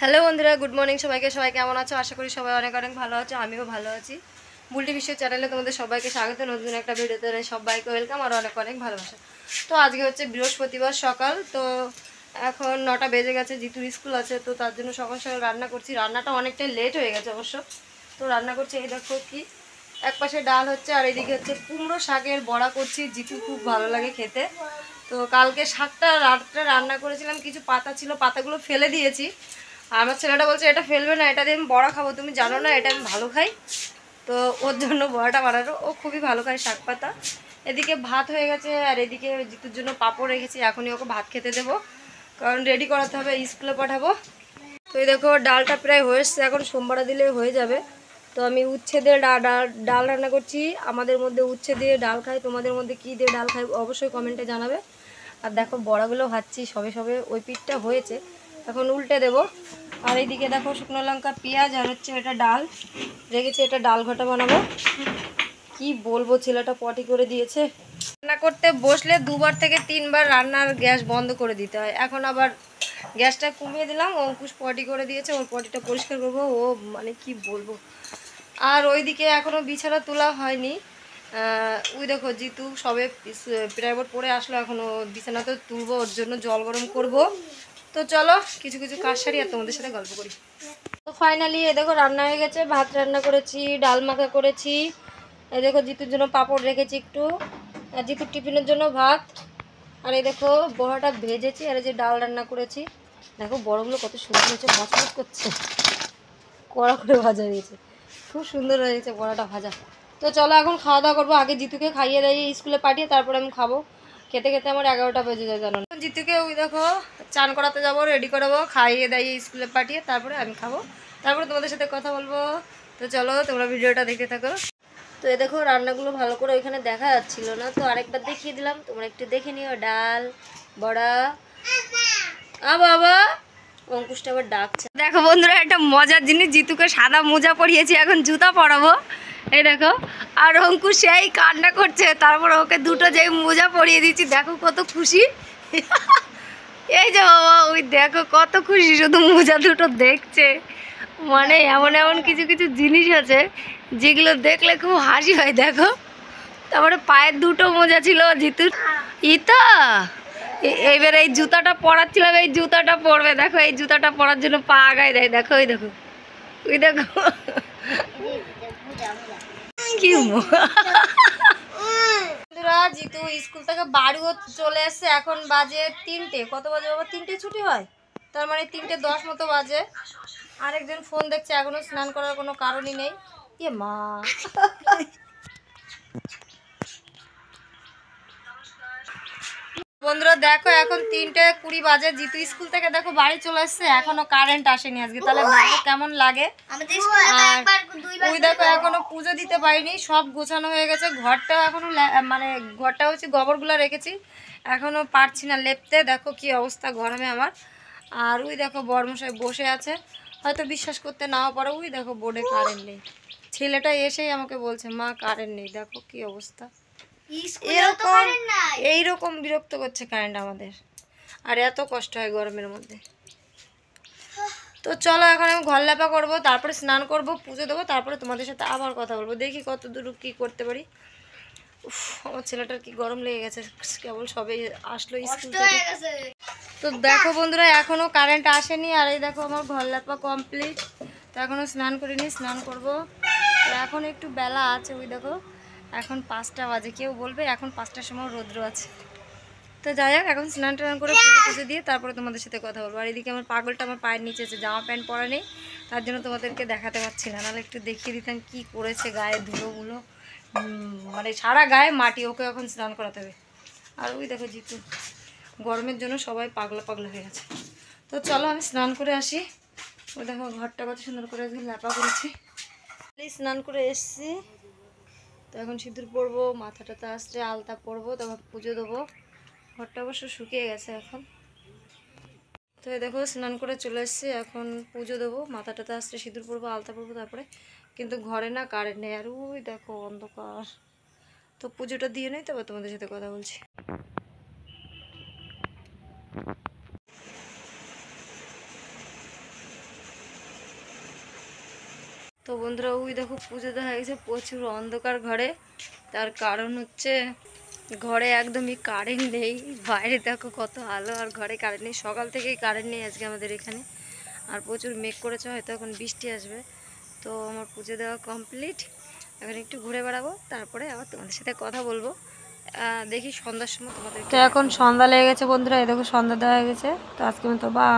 Hello বন্ধুরা, good morning সবাইকে। সবাই কেমন আছো? আশা করি সবাই অনেক অনেক ভালো আছো। আমিও ভালো আছি। বুলটি বিশ্ব চ্যানেলে তোমাদের সবাইকে স্বাগত। নতুন একটা ভিডিওতে সবাইকে ওয়েলকাম আর অনেক অনেক ভালোবাসা। তো আজকে হচ্ছে বৃহস্পতিবার সকাল, তো এখন 9টা বেজে গেছে। জিতুর স্কুল আছে, তো তার জন্য সকাল সকাল রান্না করছি। রান্নাটা অনেকটাই লেট হয়ে গেছে অবশ্য। তো রান্না করছি, এই দেখো কি, এক পাশে ডাল হচ্ছে আর এদিকে হচ্ছে কুমড়ো শাকের বড়া করছি। জিতু খুব ভালো লাগে খেতে। তো কালকে শাকটা রাত্রে রান্না করেছিলাম, কিছু পাতা ছিল, পাতাগুলো ফেলে দিয়েছি। আমার ছেলেটা বলছে এটা ফেলবে না, এটা দিয়ে আমি বড়া খাবো, তুমি জানো না এটা আমি ভালো খাই। তো ওর জন্য বড়াটা বানানো, ও খুবই ভালো খায় শাক পাতা। এদিকে ভাত হয়ে গেছে আর এদিকে জিতুর জন্য পাঁপড় রেখেছি। এখনই ওকে ভাত খেতে দেবো, কারণ রেডি করাতে হবে, স্কুলে পাঠাবো। তো এই দেখো ডালটা প্রায় হয়ে এসছে, এখন সোমবার দিলে হয়ে যাবে। তো আমি উচ্ছে দিয়ে ডাল রান্না করছি। আমাদের মধ্যে উচ্ছে দিয়ে ডাল খাই, তোমাদের মধ্যে কী দিয়ে ডাল খাই অবশ্যই কমেন্টে জানাবে। আর দেখো বড়াগুলো ভাজছি, সবে সবে ওই পিঠটা হয়েছে, এখন উল্টে দেবো। আর এইদিকে দেখো শুকনো লঙ্কা, পেঁয়াজ আর হচ্ছে এটা ডাল রেখেছি, এটা ডাল ঘটা বানাবো। কি বলবো, ছেলেটা পটি করে দিয়েছে। রান্না করতে বসলে 2বার থেকে 3বার রান্নার গ্যাস বন্ধ করে দিতে হয়। এখন আবার গ্যাসটা কমিয়ে দিলাম, অঙ্কুশ পটি করে দিয়েছে, ওর পটিটা পরিষ্কার করবো। ও মানে কি বলবো। আর ওইদিকে এখনও বিছানা তোলা হয়নি। ওই দেখো জিতু সবে প্রাইভেট পড়ে আসলো, এখনও বিছানাতে তুলবো, ওর জন্য জল গরম করব। তো চলো কিছু কিছু কাজ সারি আর তোমাদের সাথে গল্প করি। তো ফাইনালি এই দেখো রান্না হয়ে গেছে। ভাত রান্না করেছি, ডাল মাখা করেছি, এই দেখো জিতুর জন্য পাঁপড় রেখেছি একটু, আর জিতুর টিফিনের জন্য ভাত, আর এই দেখো বড়াটা ভেজেছি, আর এই যে ডাল রান্না করেছি। দেখো বড়গুলো কত সুন্দর হয়েছে, মচমচ করছে, কড়া করে ভাজা হয়েছে, খুব সুন্দর হয়েছে বড়াটা ভাজা। তো চলো এখন খাওয়া দাওয়া করবো। আগে জিতুকে খাইয়ে দিয়ে স্কুলে পাঠিয়ে তারপরে আমি খাবো। খেতে খেতে আমার 11টা বেজে যায়, জানো না। জিতুকে ওই দেখো চান করাতে যাবো, রেডি করাবো, খাইয়ে দিয়ে স্কুলে পাঠিয়ে তারপরে আমি খাবো, তারপরে তোমাদের সাথে কথা বলবো। তো চলো তোমরা ভিডিওটা দেখতে থাকো। তো এই দেখো রান্নাগুলো ভালো করে ওইখানে দেখা যাচ্ছিল না, তো আরেকবার দেখিয়ে দিলাম, তোমরা একটু দেখে নিও। ডাল, বড়া, বাবা অঙ্কুশটা আবার ডাকছে। দেখো বন্ধুরা, একটা মজার জিনিস, জিতুকে সাদা মোজা পরিয়েছি, এখন জুতা পরাবো। এই দেখো, আর অঙ্কুশ সেই কান্না করছে, তারপর ওকে দুটো যে মোজা পরিয়ে দিচ্ছি, দেখো কত খুশি। এই যে বাবা, ওই দেখো কত খুশি, শুধু মোজা দুটো দেখছে। মানে এমন এমন কিছু কিছু জিনিস আছে যেগুলো দেখলে খুব হাসি হয়। দেখো, তারপরে পায়ের দুটো মোজা ছিল জিতুর। ইতা এইবার এই জুতাটা পরাচ্ছিলাম, এই জুতাটা পরবে। দেখো এই জুতাটা পরার জন্য পা আগায় দেয়। দেখো ওই দেখো, ওই দেখো কি বন্ধুরা, জিতু স্কুল থেকে বাড়িও চলে এসছে। এখন বাজে 3টে। কত বাজে বাবা? 3টে ছুটি হয়, তার মানে 3:10 মতো বাজে। আরেকজন ফোন দেখছে, এখনো স্নান করার কোনো কারণই নেই। ইয়ে মা, বন্ধুরা দেখো এখন 3:20 বাজে। জিতু স্কুল থেকে দেখো বাড়ি চলে এসছে, এখনো কারেন্ট আসেনি আজকে। তাহলে ভালো কেমন লাগে। আর ওই দেখো এখনো পুজো দিতে পারিনি, সব গোছানো হয়ে গেছে। ঘরটা এখনো মানে ঘরটা হচ্ছে গোবরগুলো রেখেছি, এখনো পারছি না লেপতে। দেখো কি অবস্থা গরমে আমার। আর ওই দেখো বড়মশাই বসে আছে, হয়তো বিশ্বাস করতে নাও পারো। ওই দেখো বোর্ডে কারেন্ট নেই। ছেলেটা এসেই আমাকে বলছে মা কারেন্ট নেই। দেখো কি অবস্থা, এরকম এইরকম বিরক্ত করছে কারেন্ট আমাদের, আর এত কষ্ট হয় গরমের মধ্যে। তো চলো এখন আমি ঘর লেপা করবো, তারপরে স্নান করব, পুজো দেবো, তারপরে তোমাদের সাথে আবার কথা বলবো। দেখি কত দূর কী করতে পারি। আমার ছেলেটার কি গরম লেগে গেছে, কেবল সবে আসলো স্কুল থেকে। তো দেখো বন্ধুরা এখনও কারেন্ট আসেনি, আর এই দেখো আমার ঘর লেপা কমপ্লিট। তো এখনও স্নান করিনি, স্নান করব। তো এখন একটু বেলা আছে, ওই দেখো এখন 5টা বাজে। কেউ বলবে এখন 5টার সময় রৌদ্র আছে। তো যাই হোক, এখন স্নান টান করে পুজো পুজো দিয়ে তারপরে তোমাদের সাথে কথা বলবো। আর এদিকে আমার পাগলটা আমার পায়ের নিচে আছে, জামা প্যান্ট পরা নেই, তার জন্য তোমাদেরকে দেখাতে পারছি না, নাহলে একটু দেখিয়ে দিতাম কি করেছে। গায়ে ধুলোগুলো, মানে সারা গায়ে মাটি। ওকে এখন স্নান করাতে হবে। আর ওই দেখো জিতু, গরমের জন্য সবাই পাগলা পাগলা হয়ে গেছে। তো চলো আমি স্নান করে আসি। ওই দেখো ঘরটা কত সুন্দর করে লেপা করেছি। স্নান করে এসছি, তো এখন সিঁদুর পরবো, মাথা টাথা আসছে, আলতা পরবো, তারপর পুজো দেবো। ঘরটা অবশ্য শুকিয়ে গেছে এখন। তো দেখো স্নান করে চলে এসছি, এখন পুজো দেবো, মাথা টাথা আসছে, সিঁদুর পরবো, আলতা পরবো তারপরে। কিন্তু ঘরে না কারেন্ট নেই, আর ওই দেখো অন্ধকার। তো পুজোটা দিয়ে নেই, তবে তোমাদের সাথে কথা বলছি। তো বন্ধুরা ওই দেখো পুজো দেওয়া হয়ে গেছে, প্রচুর অন্ধকার ঘরে। তার কারণ হচ্ছে ঘরে একদমই কারেন্ট নেই। বাইরে দেখো কত আলো, আর ঘরে কারেন্ট নেই। সকাল থেকেই কারেন্ট নেই আজকে আমাদের এখানে। আর প্রচুর মেঘ করেছে, হয়তো এখন বৃষ্টি আসবে। তো আমার পুজো দেওয়া কমপ্লিট। এখন একটু ঘুরে বেড়াবো, তারপরে আবার তোমাদের সাথে কথা বলবো। দেখি সন্ধ্যার সময় তোমাদের। তো এখন সন্ধ্যা লেগে গেছে বন্ধুরা, এই দেখো সন্ধ্যা দেওয়া হয়ে গেছে। তো আজকে মতো বা